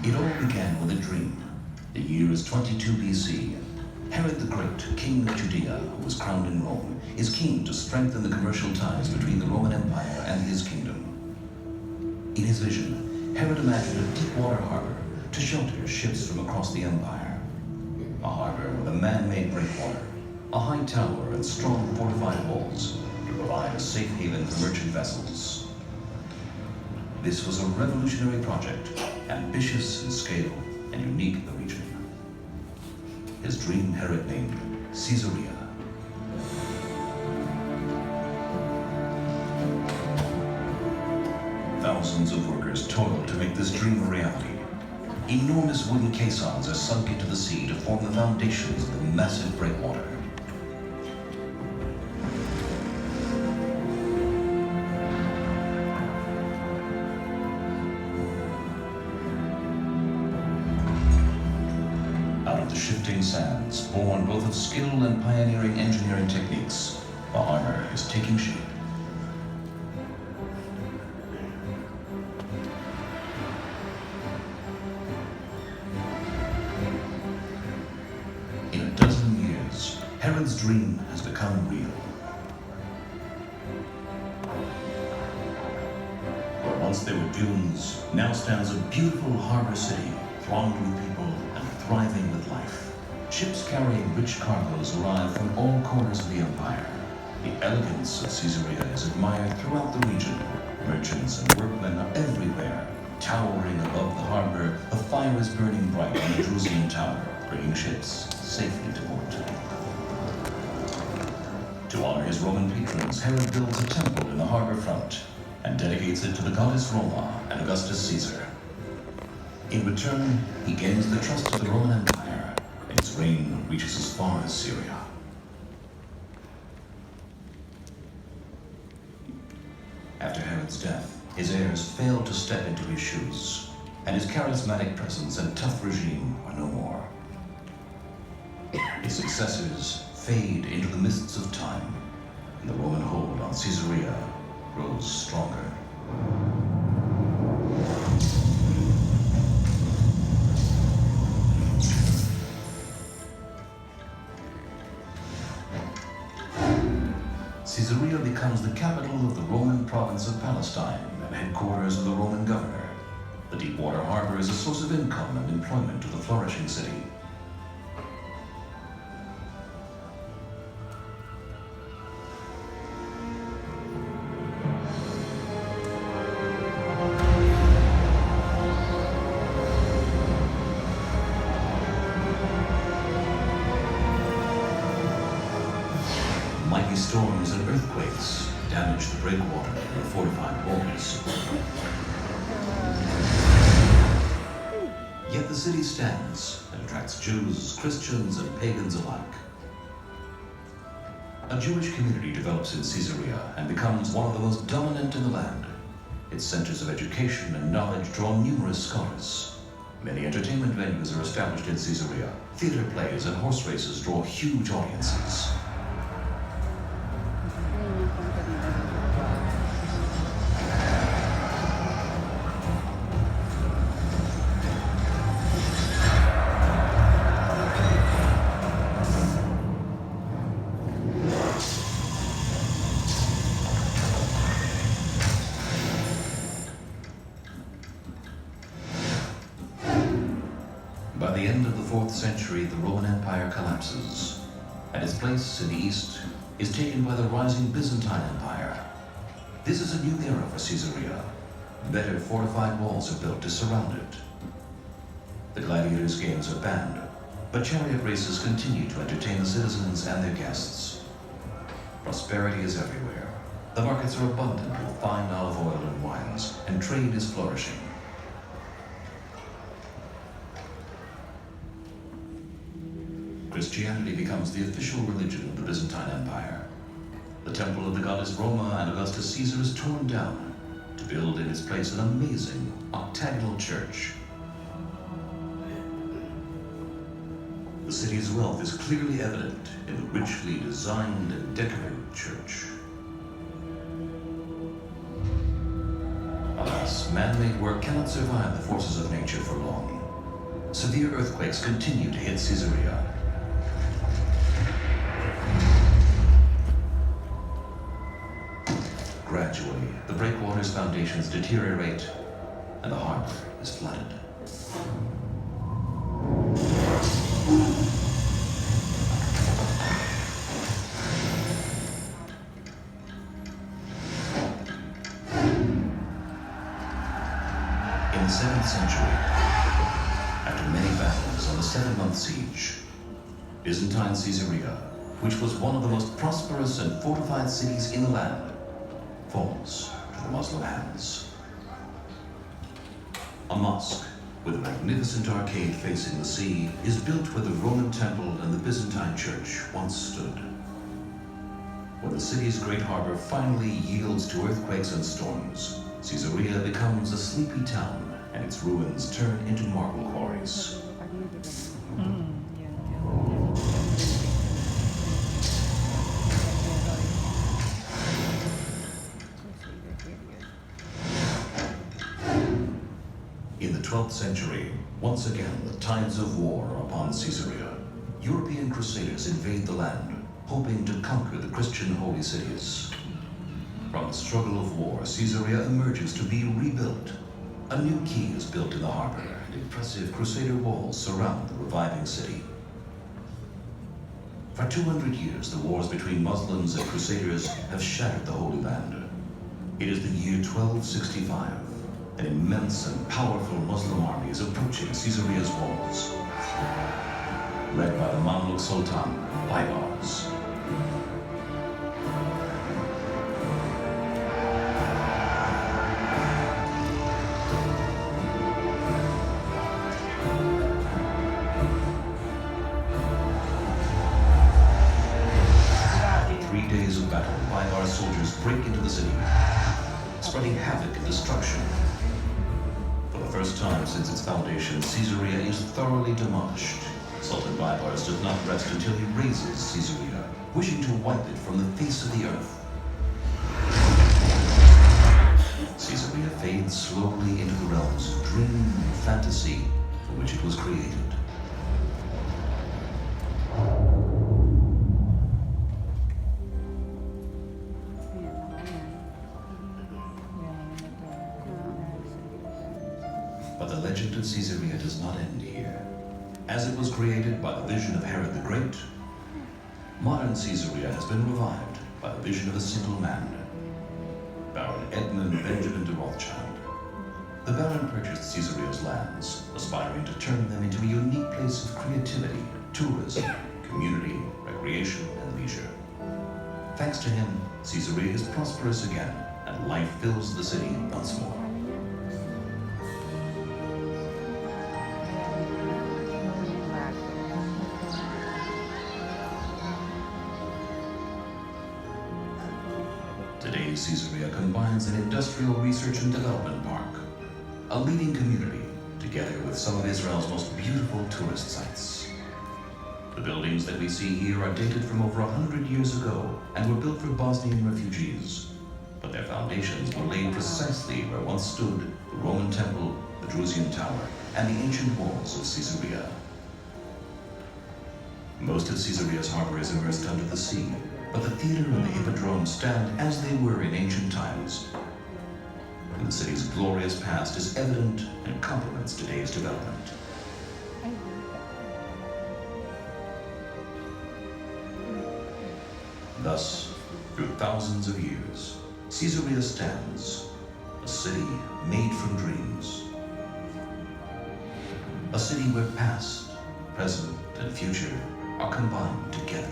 It all began with a dream. The year is 22 BC. Herod the Great, king of Judea, who was crowned in Rome, is keen to strengthen the commercial ties between the Roman Empire and his kingdom. In his vision, Herod imagined a deep-water harbor to shelter ships from across the empire. A harbor with a man-made breakwater, a high tower, and strong fortified walls to provide a safe haven for merchant vessels. This was a revolutionary project, ambitious in scale and unique in the region. His dream Herod named Caesarea. Thousands of workers toiled to make this dream a reality. Enormous wooden caissons are sunk into the sea to form the foundations of the massive breakwater. Out of the shifting sands, born both of skill and pioneering engineering techniques, the harbor is taking shape. In a dozen years, Herod's dream has become real. Where once there were dunes, now stands a beautiful harbor city, thronged with people and thriving with life. Ships carrying rich cargoes arrive from all corners of the empire. The elegance of Caesarea is admired throughout the region. Merchants and workmen are everywhere. Towering above the harbor, a fire is burning bright on the Jerusalem tower, bringing ships safely to port. To honor his Roman patrons, Herod builds a temple in the harbor front and dedicates it to the goddess Roma and Augustus Caesar. In return, he gains the trust of the Roman Empire, and his reign reaches as far as Syria. After Herod's death, his heirs failed to step into his shoes, and his charismatic presence and tough regime are no more. His successors fade into the mists of time, and the Roman hold on Caesarea grows stronger. Caesarea becomes the capital of the Roman province of Palestine and headquarters of the Roman governor. The deep-water harbor is a source of income and employment to the flourishing city. Mighty storms and earthquakes damage the breakwater and the fortified walls. Yet the city stands and attracts Jews, Christians, and pagans alike. A Jewish community develops in Caesarea and becomes one of the most dominant in the land. Its centers of education and knowledge draw numerous scholars. Many entertainment venues are established in Caesarea. Theater plays and horse races draw huge audiences. By the end of the 4th century, the Roman Empire collapses, and its place in the east is taken by the rising Byzantine Empire. This is a new era for Caesarea. Better fortified walls are built to surround it. The gladiators' games are banned, but chariot races continue to entertain the citizens and their guests. Prosperity is everywhere. The markets are abundant with fine olive oil and wines, and trade is flourishing. Christianity becomes the official religion of the Byzantine Empire. The temple of the goddess Roma and Augustus Caesar is torn down to build in its place an amazing octagonal church. The city's wealth is clearly evident in the richly designed and decorated church. Thus, man-made work cannot survive the forces of nature for long. Severe earthquakes continue to hit Caesarea. Gradually, the breakwater's foundations deteriorate, and the harbor is flooded. In the 7th century, after many battles and a 7-month siege, Byzantine Caesarea, which was one of the most prosperous and fortified cities in the land, falls to the Muslim hands. A mosque with a magnificent arcade facing the sea is built where the Roman temple and the Byzantine church once stood. When the city's great harbor finally yields to earthquakes and storms, Caesarea becomes a sleepy town and its ruins turn into marble quarries. In the 12th century, once again the tides of war are upon Caesarea. European crusaders invade the land, hoping to conquer the Christian holy cities. From the struggle of war, Caesarea emerges to be rebuilt. A new quay is built in the harbor, and impressive crusader walls surround the reviving city. For 200 years, the wars between Muslims and crusaders have shattered the Holy Land. It is the year 1265. An immense and powerful Muslim army is approaching Caesarea's walls, led by the Mamluk Sultan, Baybars. After 3 days of battle, Baybars soldiers break into the city, spreading havoc and destruction. For the first time since its foundation, Caesarea is thoroughly demolished. Sultan Baybars does not rest until he razes Caesarea, wishing to wipe it from the face of the earth. Caesarea fades slowly into the realms of dream and fantasy for which it was created. But the legend of Caesarea does not end here. As it was created by the vision of Herod the Great, modern Caesarea has been revived by the vision of a single man, Baron Edmund Benjamin de Rothschild. The Baron purchased Caesarea's lands, aspiring to turn them into a unique place of creativity, tourism, community, recreation, and leisure. Thanks to him, Caesarea is prosperous again, and life fills the city once more. Today, Caesarea combines an industrial research and development park, a leading community, together with some of Israel's most beautiful tourist sites. The buildings that we see here are dated from over 100 years ago and were built for Bosnian refugees. But their foundations were laid precisely where once stood the Roman Temple, the Drusian Tower, and the ancient walls of Caesarea. Most of Caesarea's harbor is immersed under the sea, but the theater and the hippodrome stand as they were in ancient times. And the city's glorious past is evident and complements today's development. Thus, through thousands of years, Caesarea stands, a city made from dreams. A city where past, present, and future are combined together.